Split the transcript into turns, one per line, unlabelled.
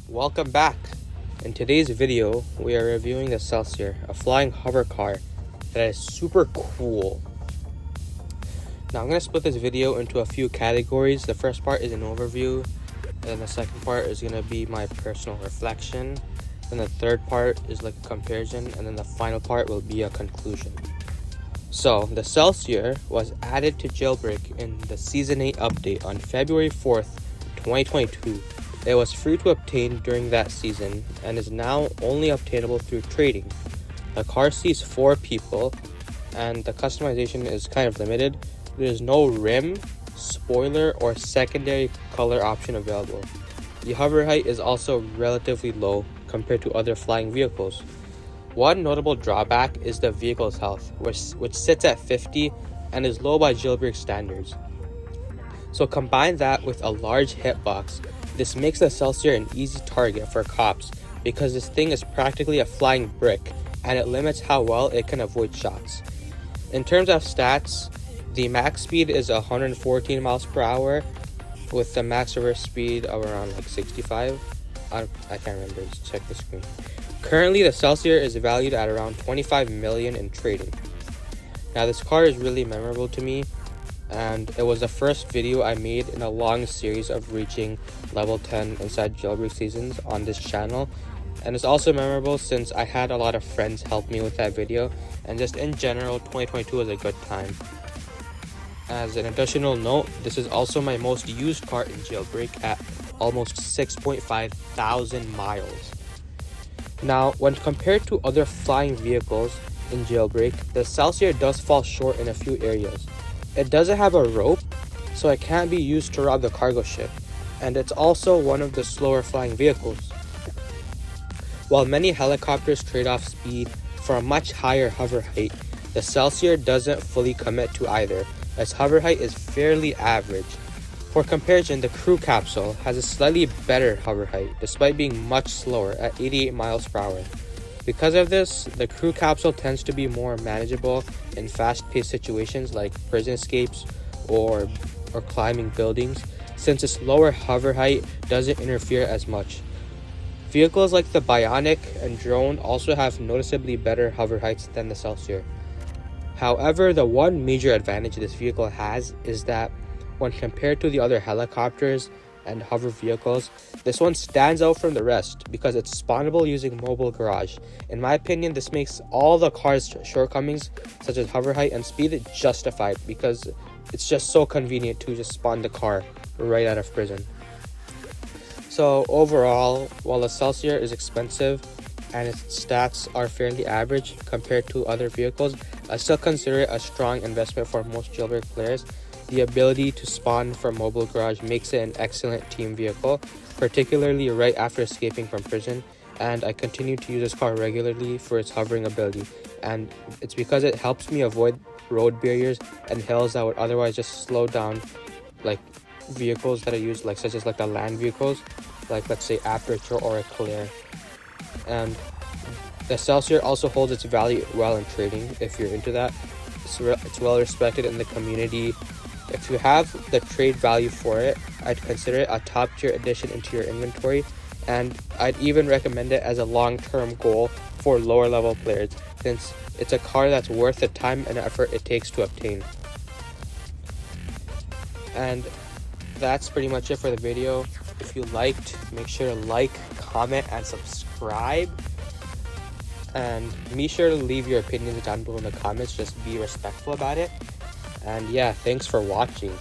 Welcome back. In today's video, we are reviewing the Celsior, a flying hover car that is super cool. Now I'm going to split this video into a few categories. The first part is an overview, and then the second part is going to be my personal reflection, and the third part is like a comparison, and then the final part will be a conclusion. So, the Celsior was added to Jailbreak in the Season 8 update on February 4th, 2022. It was free to obtain during that season and is now only obtainable through trading. The car seats 4 people and the customization is kind of limited. There is no rim, spoiler, or secondary color option available. The hover height is also relatively low compared to other flying vehicles. One notable drawback is the vehicle's health, which sits at 50 and is low by Jailbreak standards. So combine that with a large hitbox, this makes the Celsior an easy target for cops because this thing is practically a flying brick and it limits how well it can avoid shots. In terms of stats, the max speed is 114 miles per hour with the max reverse speed of around like 65. I can't remember, just check the screen. Currently, the Celsior is valued at around 25 million in trading. Now, this car is really memorable to me, and it was the first video I made in a long series of reaching level 10 inside Jailbreak seasons on this channel. And it's also memorable since I had a lot of friends help me with that video, and just in general, 2022 was a good time. As an additional note, this is also my most used car in Jailbreak at almost 6.5 thousand miles. Now, when compared to other flying vehicles in Jailbreak, the Celsior does fall short in a few areas. It doesn't have a rope, so it can't be used to rob the cargo ship, and it's also one of the slower flying vehicles. While many helicopters trade off speed for a much higher hover height, the Celsior doesn't fully commit to either, as hover height is fairly average. For comparison, the crew capsule has a slightly better hover height, despite being much slower at 88 miles per hour. Because of this, the crew capsule tends to be more manageable in fast-paced situations like prison escapes or climbing buildings, since its lower hover height doesn't interfere as much. Vehicles like the Bionic and Drone also have noticeably better hover heights than the Celsior. However, the one major advantage this vehicle has is that when compared to the other helicopters and hover vehicles, this one stands out from the rest because it's spawnable using mobile garage. In my opinion, this makes all the car's shortcomings, such as hover height and speed, justified because it's just so convenient to just spawn the car right out of prison. So overall, while the Celsior is expensive and its stats are fairly average compared to other vehicles, I still consider it a strong investment for most Jailbreak players. The ability to spawn from mobile garage makes it an excellent team vehicle, particularly right after escaping from prison, and I continue to use this car regularly for its hovering ability, and it's because it helps me avoid road barriers and hills that would otherwise just slow down like vehicles that I use, like such as like the land vehicles, like let's say Aperture or Eclair. And the Celsior also holds its value well in trading if you're into that. It's well respected in the community. If you have the trade value for it, I'd consider it a top tier addition into your inventory, and I'd even recommend it as a long-term goal for lower level players, since it's a car that's worth the time and effort it takes to obtain. And that's pretty much it for the video. If you liked, make sure to like, comment, and subscribe. And be sure to leave your opinions down below in the comments. Just be respectful about it. And yeah, thanks for watching.